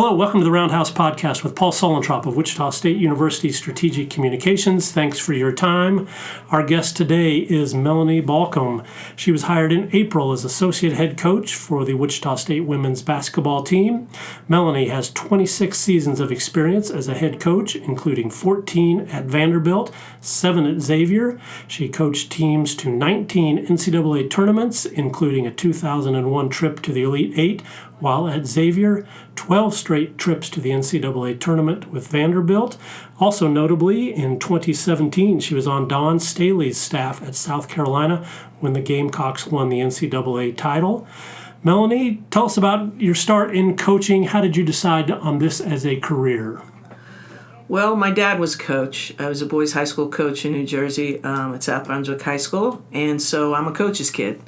Hello, welcome to the Roundhouse podcast with Paul Sulentrop of Wichita State University Strategic Communications. Thanks for your time. Our guest today is Melanie Balcomb. She was hired in April as associate head coach for the Wichita State women's basketball team. Melanie has 26 seasons of experience as a head coach, including 14 at Vanderbilt, 7 at Xavier. She coached teams to 19 NCAA tournaments, including a 2001 trip to the Elite Eight, while at Xavier, 12 straight trips to the NCAA tournament with Vanderbilt. Also notably, in 2017, she was on Don Staley's staff at South Carolina when the Gamecocks won the NCAA title. Melanie, tell us about your start in coaching. How did you decide on this as a career? Well, my dad was a coach. I was a boys' high school coach in New Jersey at South Brunswick High School, and so I'm a coach's kid.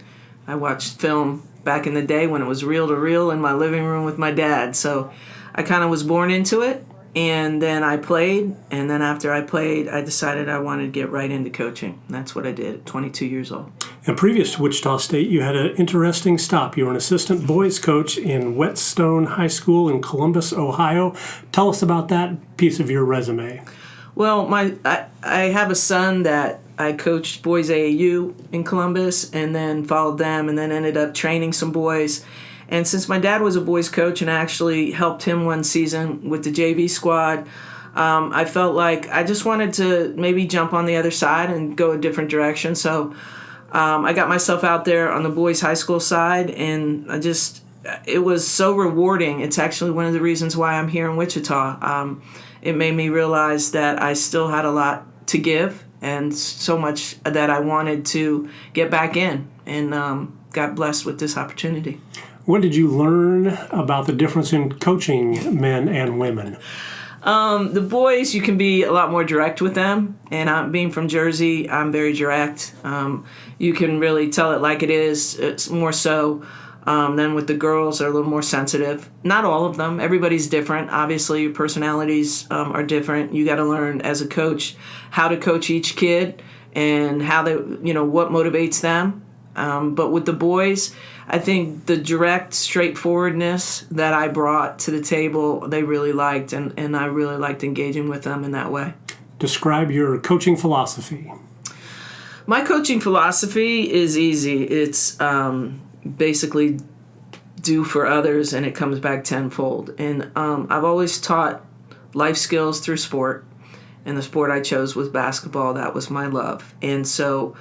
I watched film back in the day when it was reel-to-reel in my living room with my dad. So I kind of was born into it, and then I played, and then after I played, I decided I wanted to get right into coaching. And that's what I did at 22 years old. And previous to Wichita State, you had an interesting stop. You were an assistant boys coach in Whetstone High School in Columbus, Ohio. Tell us about that piece of your resume. Well, I have a son that I coached boys AAU in Columbus and then followed them and then ended up training some boys. And since my dad was a boys coach and I actually helped him one season with the JV squad, I felt like I just wanted to maybe jump on the other side and go a different direction. So I got myself out there on the boys high school side, and it was so rewarding. It's actually one of the reasons why I'm here in Wichita. It made me realize that I still had a lot to give and so much that I wanted to get back in, and got blessed with this opportunity. What did you learn about the difference in coaching men and women? The boys, you can be a lot more direct with them, and being from Jersey, I'm very direct. You can really tell it like it is. It's more so. Then with the girls, they're a little more sensitive. Not all of them. Everybody's different. Obviously, your personalities are different. You got to learn as a coach how to coach each kid and how they, what motivates them. But with the boys, I think the direct straightforwardness that I brought to the table, they really liked, and I really liked engaging with them in that way. Describe your coaching philosophy. My coaching philosophy is easy. It's basically do for others, and it comes back tenfold. And I've always taught life skills through sport, and the sport I chose was basketball. That was my love. And so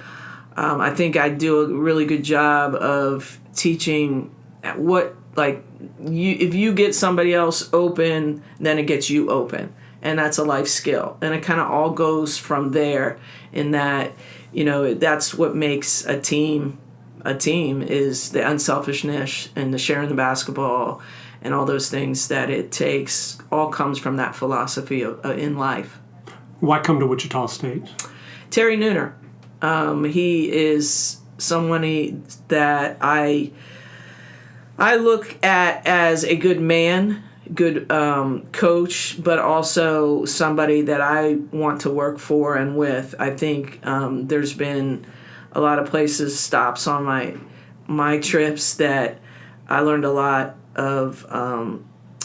I think I do a really good job of teaching if you get somebody else open, then it gets you open. And that's a life skill. And it kind of all goes from there, in that, that's what makes a team is the unselfishness and the sharing the basketball and all those things that it takes, all comes from that philosophy in life. Why come to Wichita State? Terry Nooner. He is someone that I look at as a good man, good coach, but also somebody that I want to work for and with. I think there's been a lot of stops on my trips that I learned a lot of.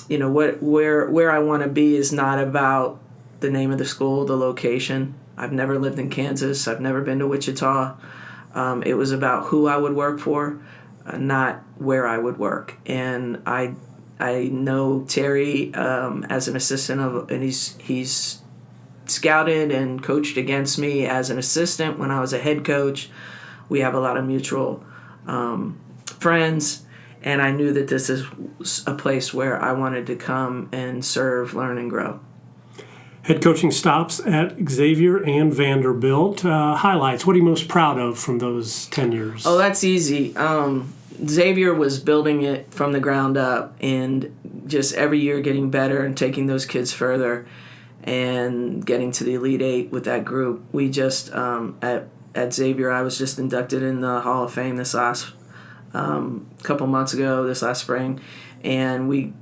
Where I want to be is not about the name of the school, the location. I've never lived in Kansas. I've never been to Wichita. It was about who I would work for, not where I would work. And I know Terry as an assistant and he's scouted and coached against me as an assistant when I was a head coach. We have a lot of mutual friends, and I knew that this is a place where I wanted to come and serve, learn, and grow. Head coaching stops at Xavier and Vanderbilt. Highlights, what are you most proud of from those tenures? Oh, that's easy. Xavier was building it from the ground up, and just every year getting better and taking those kids further and getting to the Elite Eight with that group. We just, at Xavier, I was just inducted in the Hall of Fame this last couple months ago, this last spring, and we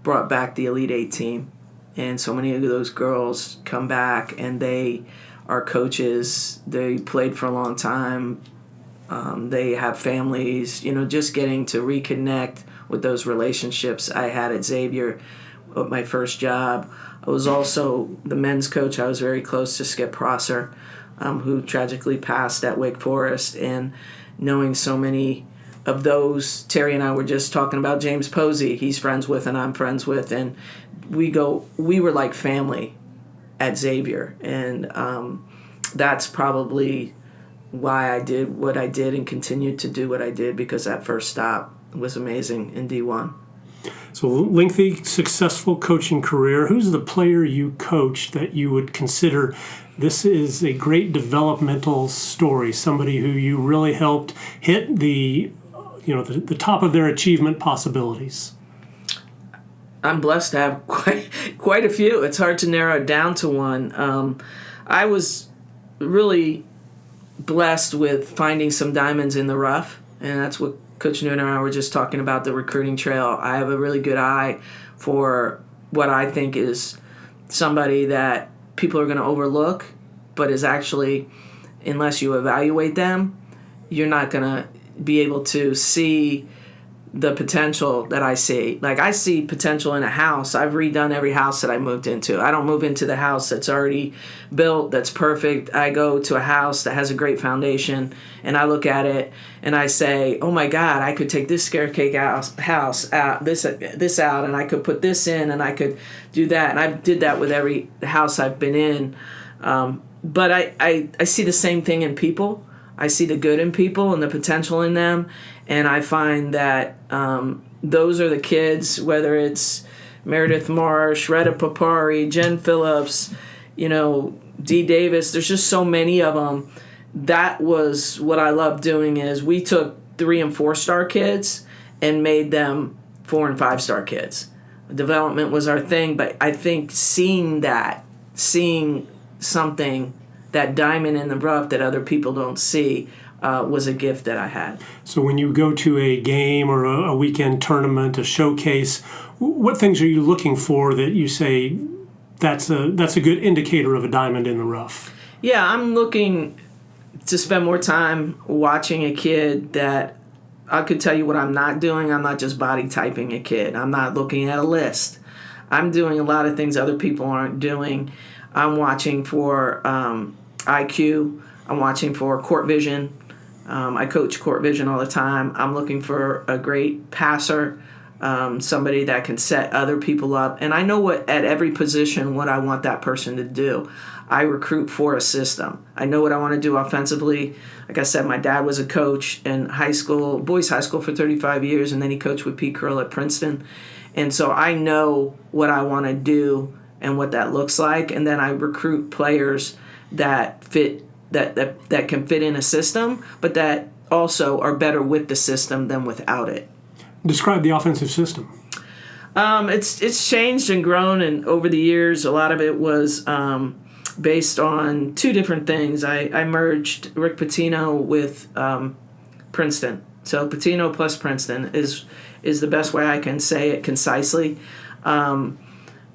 brought back the Elite Eight team. And so many of those girls come back, and they are coaches. They played for a long time. They have families. Just getting to reconnect with those relationships I had at Xavier at my first job. I was also the men's coach. I was very close to Skip Prosser, who tragically passed at Wake Forest. And knowing so many of those, Terry and I were just talking about James Posey. He's friends with and I'm friends with. And we were like family at Xavier. And that's probably why I did what I did and continued to do what I did, because that first stop was amazing in D1. So lengthy, successful coaching career. Who's the player you coached that you would consider this is a great developmental story, somebody who you really helped hit the top of their achievement possibilities? I'm blessed to have quite a few. It's hard to narrow it down to one. I was really blessed with finding some diamonds in the rough, and that's what Coach Noonan and I were just talking about, the recruiting trail. I have a really good eye for what I think is somebody that people are going to overlook, but is actually, unless you evaluate them, you're not going to be able to see the potential that I see. Like, I see potential in a house. I've redone every house that I moved into. I don't move into the house that's already built, that's perfect. I go to a house that has a great foundation, and I look at it and I say, oh my God, I could take this scare cake house out, this out, and I could put this in, and I could do that. And I did that with every house I've been in. But I see the same thing in people. I see the good in people and the potential in them. And I find that those are the kids, whether it's Meredith Marsh, Retta Papari, Jen Phillips, Dee Davis, there's just so many of them. That was what I loved doing, is we took 3- and 4-star kids and made them 4- and 5-star kids. Development was our thing, but I think seeing something, that diamond in the rough that other people don't see, was a gift that I had. So when you go to a game or a weekend tournament, a showcase, what things are you looking for that you say that's a good indicator of a diamond in the rough? Yeah, I'm looking to spend more time watching a kid that I could tell you what I'm not doing. I'm not just body typing a kid. I'm not looking at a list. I'm doing a lot of things other people aren't doing. I'm watching for IQ. I'm watching for court vision. I coach court vision all the time. I'm looking for a great passer, somebody that can set other people up. And I know at every position what I want that person to do. I recruit for a system. I know what I want to do offensively. Like I said, my dad was a coach in boys high school for 35 years, and then he coached with Pete Curl at Princeton. And so I know what I want to do and what that looks like, and then I recruit players that fit that can fit in a system, but that also are better with the system than without it. Describe the offensive system. It's changed and grown, and over the years, a lot of it was based on two different things. I merged Rick Pitino with Princeton. So Pitino plus Princeton is the best way I can say it concisely.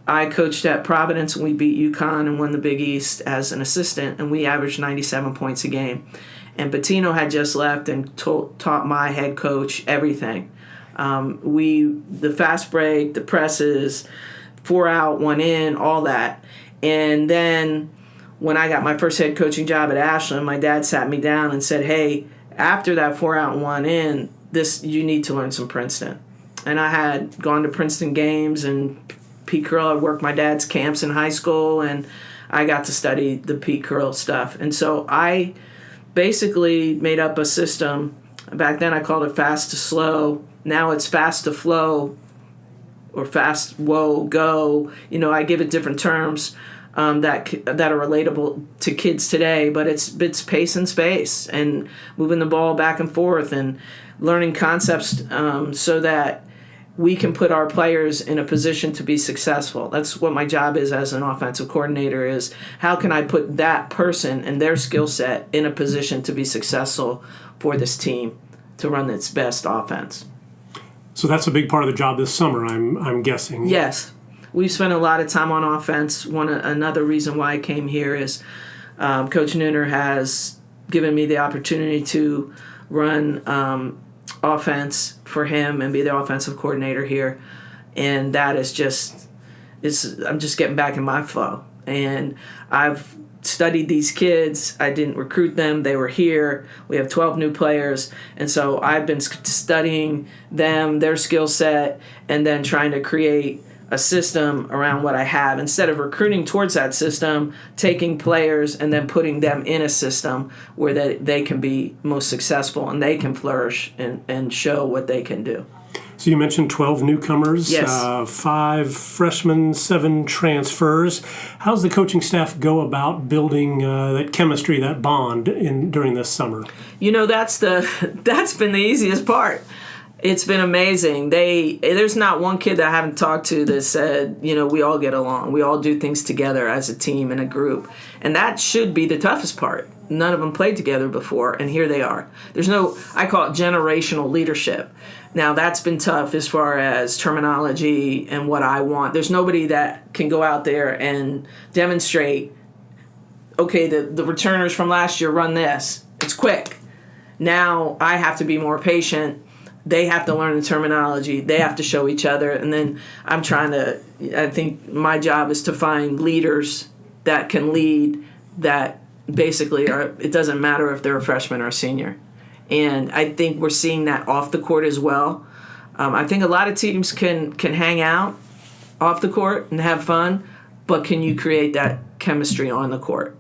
I coached at Providence, and we beat UConn and won the Big East as an assistant, and we averaged 97 points a game. And Pitino had just left and taught my head coach everything. The fast break, the presses, 4 out, 1 in, all that. And then when I got my first head coaching job at Ashland, my dad sat me down and said, hey, after that 4 out and 1 in, you need to learn some Princeton. And I had gone to Princeton games, and Pete Curl had worked my dad's camps in high school, and I got to study the Pete Curl stuff. And so I basically made up a system. Back then I called it fast to slow. Now it's fast to flow, or fast, whoa, go. I give it different terms that are relatable to kids today, but it's pace and space and moving the ball back and forth and learning concepts so that we can put our players in a position to be successful. That's what my job is as an offensive coordinator, is how can I put that person and their skill set in a position to be successful for this team to run its best offense. So that's a big part of the job this summer, I'm guessing. Yes. We've spent a lot of time on offense. Another reason why I came here is Coach Nooner has given me the opportunity to run offense for him and be the offensive coordinator here. And that is just I'm just getting back in my flow. And I've studied these kids. I didn't recruit them. They were here. We have 12 new players. And so I've been studying them, their skill set, and then trying to create a system around what I have. Instead of recruiting towards that system, taking players and then putting them in a system where they can be most successful and they can flourish and show what they can do. So you mentioned 12 newcomers, Yes. 5 freshmen, 7 transfers. How's the coaching staff go about building that chemistry, that bond during this summer? That's been the easiest part. It's been amazing. There's not one kid that I haven't talked to that said, we all get along. We all do things together as a team and a group. And that should be the toughest part. None of them played together before, and here they are. I call it generational leadership. Now, that's been tough as far as terminology and what I want. There's nobody that can go out there and demonstrate, okay, the returners from last year run this. It's quick. Now I have to be more patient. They have to learn the terminology. They have to show each other. And then I think my job is to find leaders that can lead, that basically it doesn't matter if they're a freshman or a senior. And I think we're seeing that off the court as well. I think a lot of teams can hang out off the court and have fun, but can you create that chemistry on the court?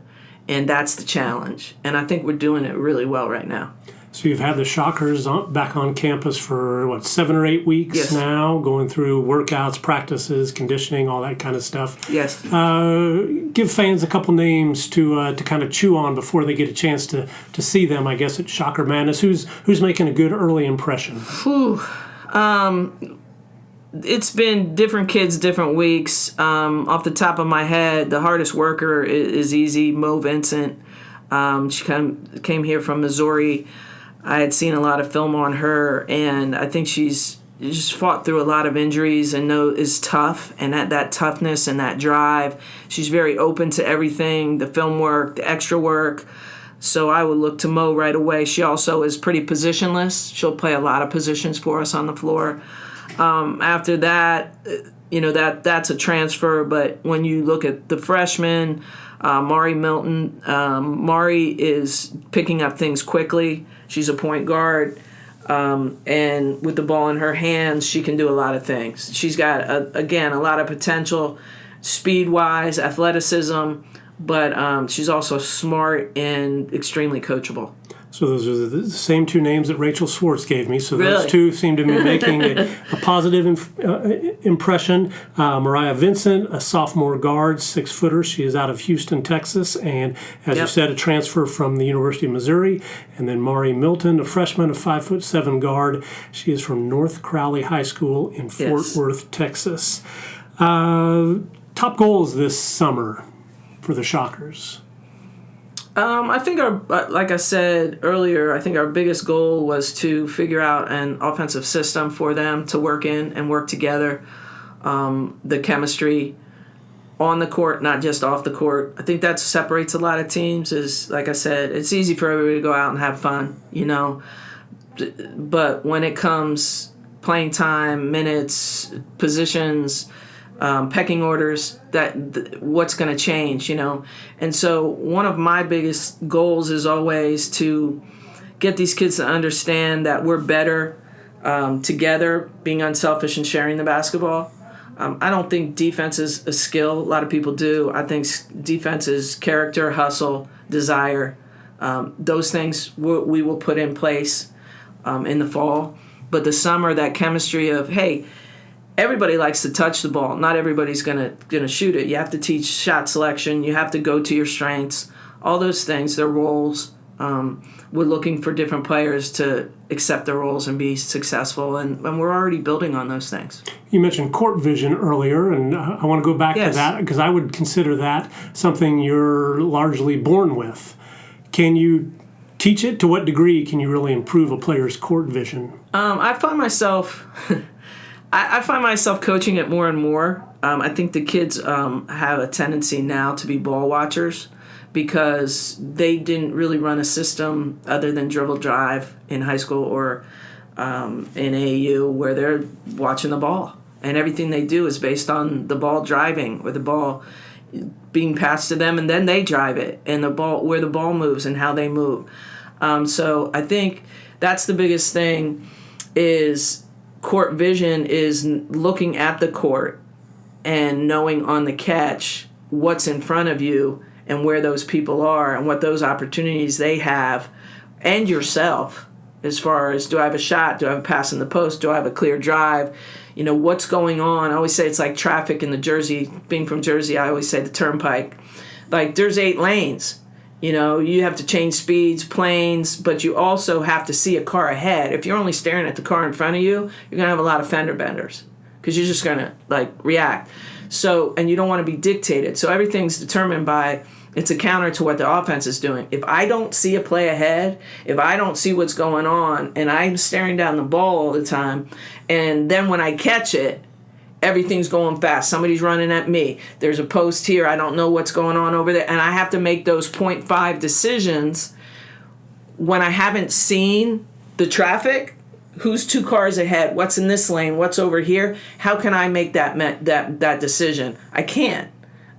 And that's the challenge. And I think we're doing it really well right now. So you've had the Shockers back on campus for, 7 or 8 weeks Yes. now, going through workouts, practices, conditioning, all that kind of stuff. Yes. Give fans a couple names to kind of chew on before they get a chance to see them, I guess, at Shocker Madness. Who's making a good early impression? It's been different kids, different weeks. Off the top of my head, the hardest worker is easy, Mo Vincent. She came here from Missouri. I had seen a lot of film on her, and I think she's just fought through a lot of injuries and is tough, and that toughness and that drive. She's very open to everything, the film work, the extra work. So I would look to Mo right away. She also is pretty positionless. She'll play a lot of positions for us on the floor. After that, that's a transfer. But when you look at the freshmen, Mari Milton, Mari is picking up things quickly. She's a point guard, and with the ball in her hands, she can do a lot of things. She's got, a lot of potential, speed-wise, athleticism, but she's also smart and extremely coachable. So those are the same 2 names that Rachel Swartz gave me. So Really? those 2 seem to be making a positive impression. Mariah Vincent, a sophomore guard, 6-footer. She is out of Houston, Texas, and as you said, a transfer from the University of Missouri. And then Mari Milton, a freshman, a 5'7" guard. She is from North Crowley High School in Fort Worth, Texas. Top goals this summer for the Shockers? I think like I said earlier, I think our biggest goal was to figure out an offensive system for them to work in and work together. The chemistry on the court, not just off the court. I think that separates a lot of teams. Is, like I said, it's easy for everybody to go out and have fun, But when it comes playing time, minutes, positions, pecking orders, what's going to change, And so one of my biggest goals is always to get these kids to understand that we're better together, being unselfish and sharing the basketball. I don't think defense is a skill. A lot of people do. I think defense is character, hustle, desire. Those things we will put in place in the fall. But the summer, that chemistry of, hey, everybody likes to touch the ball. Not everybody's gonna shoot it. You have to teach shot selection. You have to go to your strengths. All those things, their roles. We're looking for different players to accept their roles and be successful, and we're already building on those things. You mentioned court vision earlier, and I want to go back to that because I would consider that something you're largely born with. Can you teach it? To what degree can you really improve a player's court vision? I find myself coaching it more and more. I think the kids have a tendency now to be ball watchers because they didn't really run a system other than dribble drive in high school or in AAU where they're watching the ball. and everything they do is based on the ball driving or the ball being passed to them, and then they drive it, and the ball, where the ball moves and how they move. So I think that's the biggest thing, is court vision is looking at the court and knowing on the catch what's in front of you and where those people are and what those opportunities they have, and yourself, as far as, do I have a shot? Do I have a pass in the post? Do I have a clear drive? What's going on? I always say it's like traffic in the Jersey. Being from Jersey, I always say the turnpike. Like, there's 8 lanes. You have to change speeds, planes, but you also have to see a car ahead. If you're only staring at the car in front of you, you're going to have a lot of fender benders because you're just going to, react. So, and you don't want to be dictated. So everything's determined by, it's a counter to what the offense is doing. If I don't see a play ahead, if I don't see what's going on, and I'm staring down the ball all the time, and then when I catch it, everything's going fast. Somebody's running at me. There's a post here. I don't know what's going on over there. And I have to make those 0.5 decisions when I haven't seen the traffic. Who's 2 cars ahead? What's in this lane? What's over here? How can I make that decision? I can't.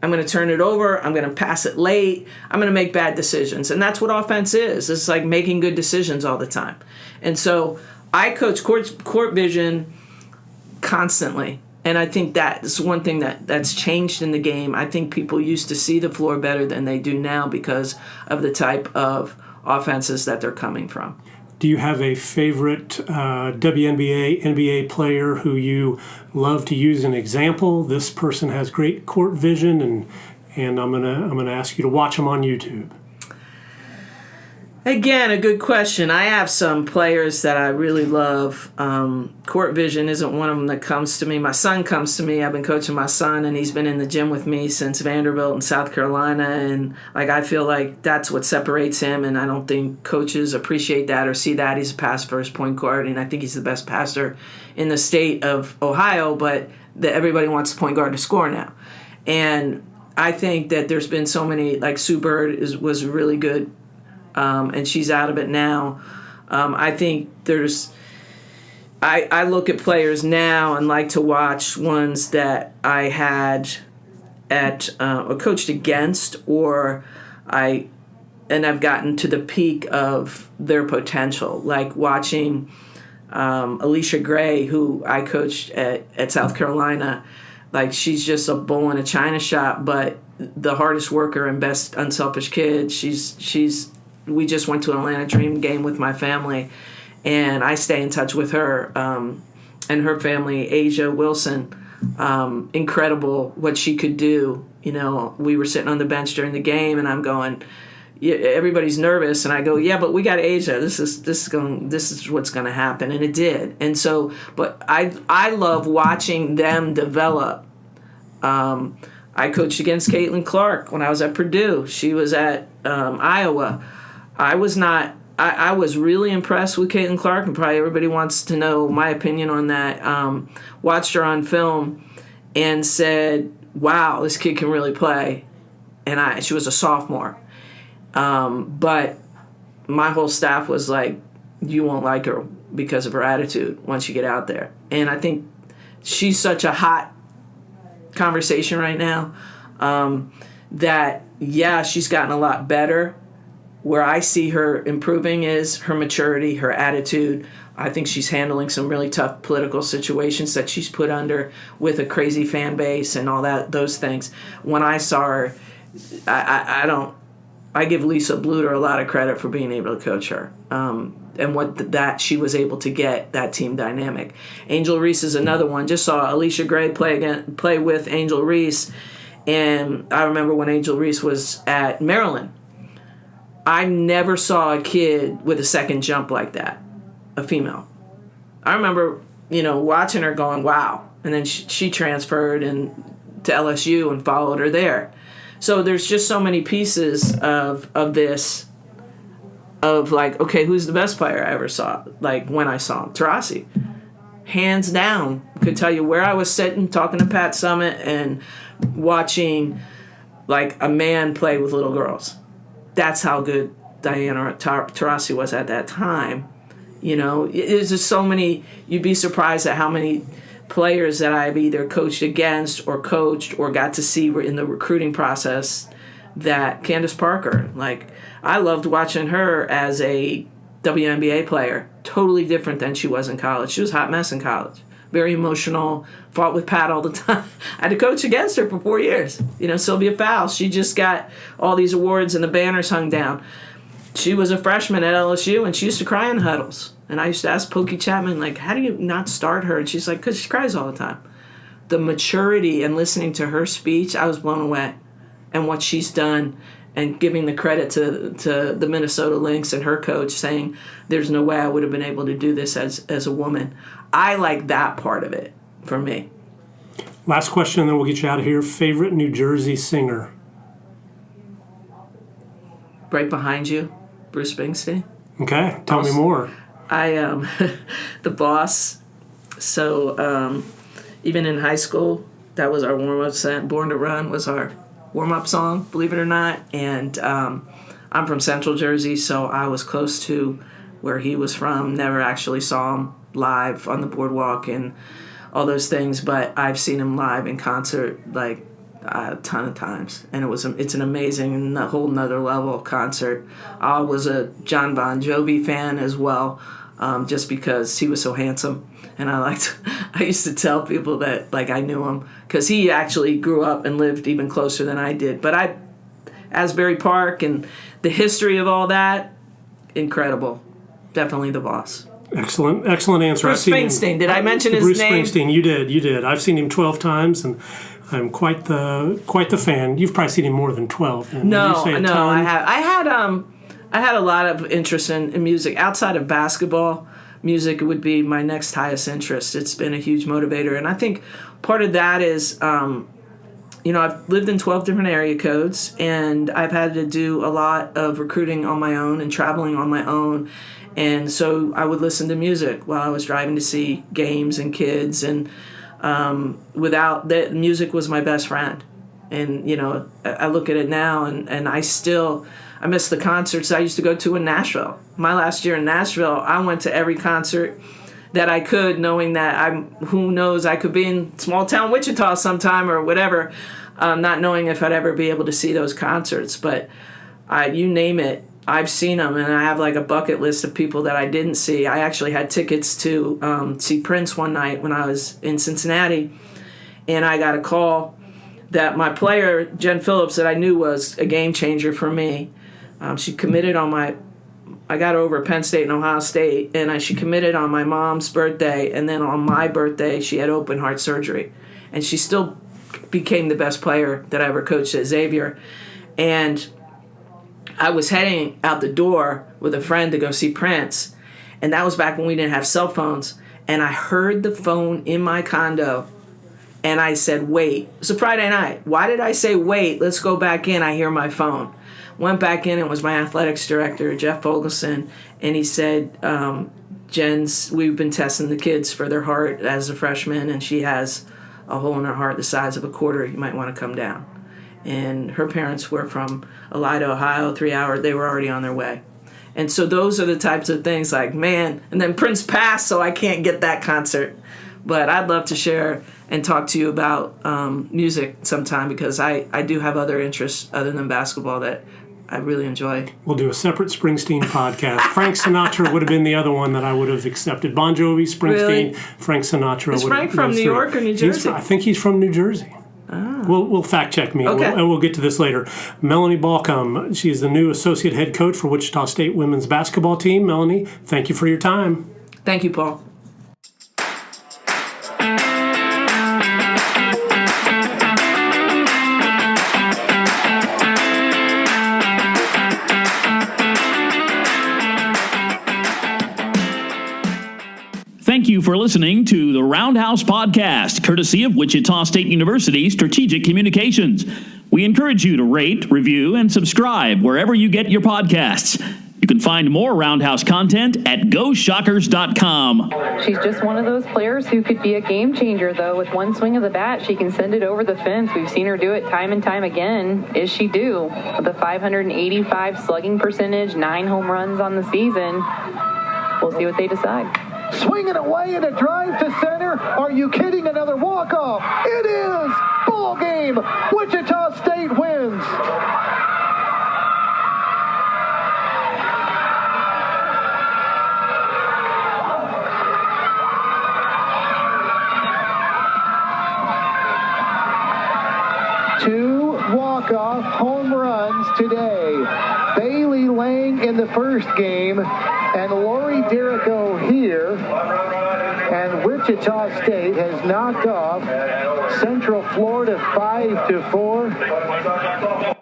I'm going to turn it over. I'm going to pass it late. I'm going to make bad decisions. And that's what offense is. It's like making good decisions all the time. And so I coach court vision constantly. And I think that is one thing that's changed in the game. I think people used to see the floor better than they do now because of the type of offenses that they're coming from. Do you have a favorite WNBA, NBA player who you love to use an example? This person has great court vision, and I'm gonna ask you to watch them on YouTube. Again, a good question. I have some players that I really love. Court vision isn't one of them that comes to me. My son comes to me. I've been coaching my son, and he's been in the gym with me since Vanderbilt in South Carolina. And I feel like that's what separates him. And I don't think coaches appreciate that or see that. He's a pass-first point guard, and I think he's the best passer in the state of Ohio. But everybody wants the point guard to score now. And I think that there's been so many, like Sue Bird was really good. And she's out of it now. I think I look at players now and like to watch ones that I had or coached against, or I've gotten to the peak of their potential, like watching Alicia Gray, who I coached at South Carolina. Like, she's just a bull in a china shop, but the hardest worker and best unselfish kid. We just went to an Atlanta Dream game with my family, and I stay in touch with her and her family, Asia Wilson. Incredible what she could do. We were sitting on the bench during the game, and I'm going, yeah, everybody's nervous, and I go, yeah, but we got Asia. This is what's going to happen, and it did. And so, but I love watching them develop. I coached against Caitlin Clark when I was at Purdue. She was at Iowa. I was really impressed with Caitlin Clark, and probably everybody wants to know my opinion on that. Watched her on film and said, wow, this kid can really play. And she was a sophomore. But my whole staff was like, you won't like her because of her attitude once you get out there. And I think she's such a hot conversation right now that, yeah, she's gotten a lot better. Where I see her improving is her maturity, her attitude. I think she's handling some really tough political situations that she's put under with a crazy fan base and all those things. When I saw her, I give Lisa Bluter a lot of credit for being able to coach her. And what she was able to get, that team dynamic. Angel Reese is another one. Just saw Alicia Gray play with Angel Reese, and I remember when Angel Reese was at Maryland. I never saw a kid with a second jump like that, a female. I remember, watching her going, wow. And then she transferred to LSU and followed her there. So there's just so many pieces of this, of like, okay, who's the best player I ever saw? Like, when I saw him, Taurasi. Hands down. Could tell you where I was sitting, talking to Pat Summitt and watching, like, a man play with little girls. That's how good Diana Taurasi was at that time. It's just so many. You'd be surprised at how many players that I've either coached against or coached or got to see in the recruiting process, that Candace Parker, like, I loved watching her as a WNBA player, totally different than she was in college. She was a hot mess in college, very emotional, fought with Pat all the time. I had to coach against her for 4 years. Sylvia Fowles, she just got all these awards and the banners hung down. She was a freshman at LSU, and she used to cry in huddles. And I used to ask Pokey Chapman, like, how do you not start her? And she's like, because she cries all the time. The maturity and listening to her speech, I was blown away. And what she's done, and giving the credit to the Minnesota Lynx and her coach, saying there's no way I would have been able to do this as a woman. I like that part of it for me. Last question, and then we'll get you out of here. Favorite New Jersey singer? Right behind you, Bruce Springsteen. Okay, tell me more. I am the boss. So even in high school, that was our warm-up set. Born to Run was our warm-up song, believe it or not. And I'm from Central Jersey, so I was close to where he was from. Never actually saw him live on the boardwalk and all those things, but I've seen him live in concert like a ton of times, and it's an amazing, a whole nother level of concert. I was a John Bon Jovi fan as well, just because he was so handsome, and I used to tell people that like I knew him because he actually grew up and lived even closer than I did. But Asbury Park and the history of all that, incredible. Definitely the boss. Excellent answer. Bruce Springsteen. Did I mention his Bruce name? Bruce Springsteen. You did. I've seen him 12 times, and I'm quite the fan. You've probably seen him more than 12. No, I have. I had a lot of interest in music outside of basketball. Music would be my next highest interest. It's been a huge motivator, and I think part of that is, I've lived in 12 different area codes, and I've had to do a lot of recruiting on my own and traveling on my own. And so I would listen to music while I was driving to see games and kids, and without that, music was my best friend. And I look at it now, and I miss the concerts I used to go to in Nashville. My last year in Nashville, I went to every concert that I could, knowing that who knows, I could be in small town Wichita sometime or whatever, not knowing if I'd ever be able to see those concerts. But you name it, I've seen them, and I have like a bucket list of people that I didn't see. I actually had tickets to see Prince one night when I was in Cincinnati, and I got a call that my player, Jen Phillips, that I knew was a game changer for me, she committed on I got over at Penn State and Ohio State, and she committed on my mom's birthday, and then on my birthday, she had open heart surgery, and she still became the best player that I ever coached at Xavier. And I was heading out the door with a friend to go see Prince, and that was back when we didn't have cell phones, and I heard the phone in my condo, and I said, wait. It was a Friday night. Why did I say wait? Let's go back in. I hear my phone. Went back in, it was my athletics director, Jeff Fogelson, and he said, we've been testing the kids for their heart as a freshman, and she has a hole in her heart the size of a quarter. You might want to come down. And her parents were from Elida, Ohio, 3 hours. They were already on their way. And so those are the types of things like, man, and then Prince passed, so I can't get that concert. But I'd love to share and talk to you about music sometime, because I do have other interests other than basketball that I really enjoy. We'll do a separate Springsteen podcast. Frank Sinatra would have been the other one that I would have accepted. Bon Jovi, Springsteen, really? Frank Sinatra. Is Frank from New York or New Jersey? I think he's from New Jersey. Oh. We'll fact check me, okay. and we'll get to this later. Melanie Balcomb, she's the new associate head coach for Wichita State women's basketball team. Melanie, thank you for your time. Thank you, Paul. Thank you for listening to the Roundhouse podcast, courtesy of Wichita State University Strategic Communications. We encourage you to rate, review, and subscribe wherever you get your podcasts. You can find more Roundhouse content at GoShockers.com. She's just one of those players who could be a game changer, though. With one swing of the bat, she can send it over the fence. We've seen her do it time and time again. Is she due? With a 585 slugging percentage, 9 home runs on the season. We'll see what they decide. Swinging away and a drive to center. Are you kidding? Another walk-off. It is! Ball game! Wichita State wins! Two walk-off home runs today. Bailey Lang in the first game, and Lori Derrico here. And Wichita State has knocked off Central Florida 5-4.